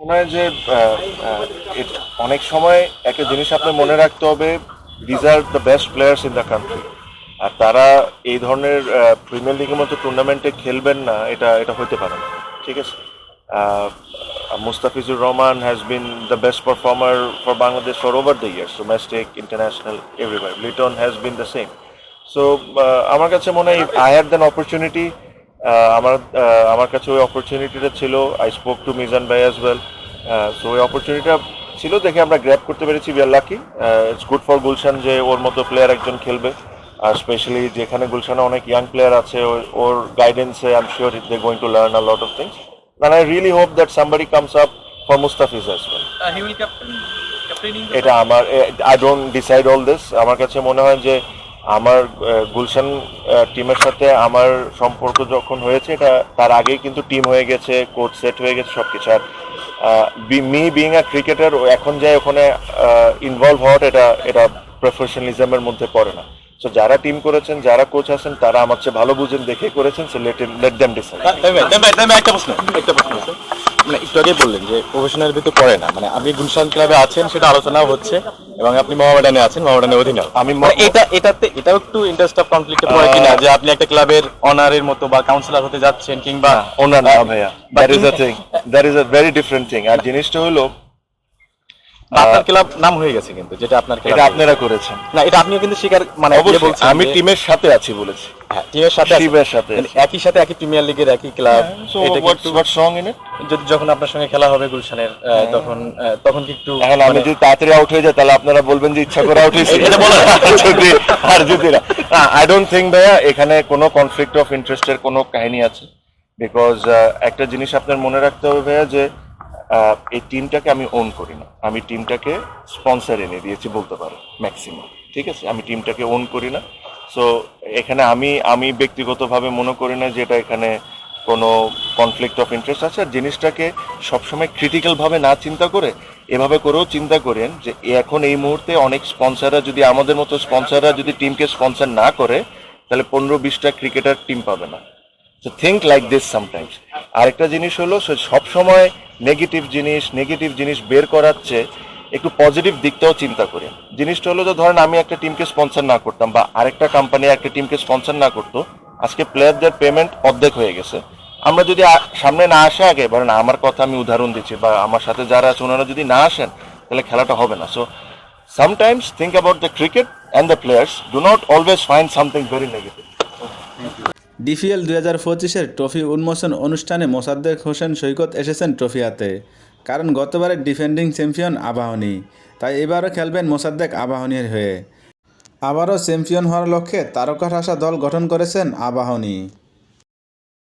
মনে হয় যে অনেক সময় একটা জিনিস আপনার মনে রাখতে হবে, these are the best players in the country. আর তারা এই ধরনের প্রিমিয়ার লিগের মতো টুর্নামেন্টে খেলবেন না, এটা এটা হতে পারে না। ঠিক আছে, Mustafizur Rahman has been the best performer for Bangladesh for over the years, domestic, international, everywhere. Liton has been the same. So আমার কাছে মনে হয় I had an opportunity. আমার কাছে ওই অপরচুনিটিটা ছিল। আই স্পোক টু মিজান ভাই অ্যাজ ওয়েল। সো ওই অপরচুনিটিটা ছিল দেখে আমরা গ্র্যাব করতে পেরেছি। We are lucky. It's good for Gulshan যে ওর মতো প্লেয়ার একজন খেলবে, আর স্পেশালি যেখানে গুলশানে অনেক ইয়াং প্লেয়ার আছে, ওর গাইডেন্সে I am sure they going to learn a lot of things. And I really hope that somebody comes up for Mustafiz as well. He will captaining the এটা আমার, I don't decide all this. আমার কাছে মনে হয় যে আমার গুলশান টিমের সাথে আমার সম্পর্ক যখন হয়েছে, এটা তার আগেই কিন্তু টিম হয়ে গেছে, কোচ সেট হয়ে গেছে, সব কিছু। আর মি বিং আ ক্রিকেটার, এখন যাই ওখানে ইনভলভ হওয়াটা, এটা এটা প্রফেশনালিজমের মধ্যে পড়ে না। সো যারা টিম করেছেন, যারা কোচ আছেন, তারা আমার চেয়ে ভালো বুঝেন দেখে করেছেন। So let them decide. একটা প্রশ্ন আছে। মানে একটু আগে বললেন যে প্রফেশনাল ভিতর পড়ে না, মানে আপনি গুলশান ক্লাবে আছেন, সেটা আলোচনাও হচ্ছে, এবং আপনি মোহামেডানে আছেন, মোহামেডানের অধীনেও। আমি এটাও একটু ইন্টারেস্ট অফ কনফ্লিক্টে পড়ে কিনা, যে আপনি একটা ক্লাবের অনারের মতো বা কাউন্সিলর হতে যাচ্ছেন, কিংবা ওনার না ভাইয়া, that is a very different thing. আর জিনিসটা হলো আপনার ক্লাব নাম হয়ে গেছে, কিন্তু যেটা আপনার এটা আপনারা করেছেন না, এটা আপনিও কিন্তু স্বীকার, মানে আমি টিমের সাথে আছি বলেছি। হ্যাঁ, টিমের সাথে একই সাথে একই প্রিমিয়ার লিগের একই ক্লাব। এটা হোয়াটস রং ইন ইট? যদি যখন আপনার সঙ্গে খেলা হবে গুলশানের, তখন কি একটু, এখন আমি যদি তাড়াতাড়ি আউট হয়ে যাই, তাহলে আপনারা বলবেন যে ইচ্ছা করে আউট হয়েছে। এটা বলেন। যদি আর যদি না, আই ডোন্ট থিঙ্ক ভাইয়া এখানে কোনো কনফ্লিক্ট অফ ইন্টারেস্টের কোনো কাহিনী আছে। বিকজ একটা জিনিস আপনার মনে রাখতে হবে ভাইয়া, যে এই টিমটাকে আমি ওন করি না, আমি টিমটাকে স্পন্সর এনে দিয়েছি বলতে পারো ম্যাক্সিমাম। ঠিক আছে, আমি টিমটাকে ওন করি না। সো এখানে আমি ব্যক্তিগতভাবে মনে করি না যে এটা এখানে কোনো কনফ্লিক্ট অফ ইন্টারেস্ট আছে। আর জিনিসটাকে সবসময় ক্রিটিক্যালভাবে না চিন্তা করে এভাবে করেও চিন্তা করেন যে এখন এই মুহূর্তে অনেক স্পন্সররা, যদি আমাদের মতো স্পন্সররা যদি টিমকে স্পন্সর না করে, তাহলে 15-20টা ক্রিকেটার টিম পাবে না। So think like this sometimes. আরেকটা জিনিস হলো, সবসময় নেগেটিভ জিনিস বের করার চেয়ে একটু পজিটিভ দিকটাও চিন্তা করেন। জিনিসটা হলো যে ধরেন আমি একটা টিমকে স্পন্সর না করতাম, বা আরেকটা কোম্পানি একটা টিমকে স্পন্সর না করতো, আজকে প্লেয়ারদের পেমেন্ট অর্ধেক হয়ে গেছে। আমরা যদি সামনে না আসে, আগে বলেন, আমার কথা আমি উদাহরণ দিচ্ছি, বা আমার সাথে যারা আছে ওনারা যদি না আসেন, তাহলে খেলাটা হবে না। So sometimes think about the cricket and the players, do not always find something very negative. DPL 2025-এর ট্রফি উন্মোচন অনুষ্ঠানে মোসাদ্দেক হোসেন সৈকত এসেছেন ট্রফি হাতে। কারণ গতবারের ডিফেন্ডিং চ্যাম্পিয়ন আবাহনী, তাই এবারও খেলবেন মোসাদ্দেক আবাহনীর হয়ে। আবারও চ্যাম্পিয়ন হওয়ার লক্ষ্যে তারকার আশা দল গঠন করেছেন আবাহনী।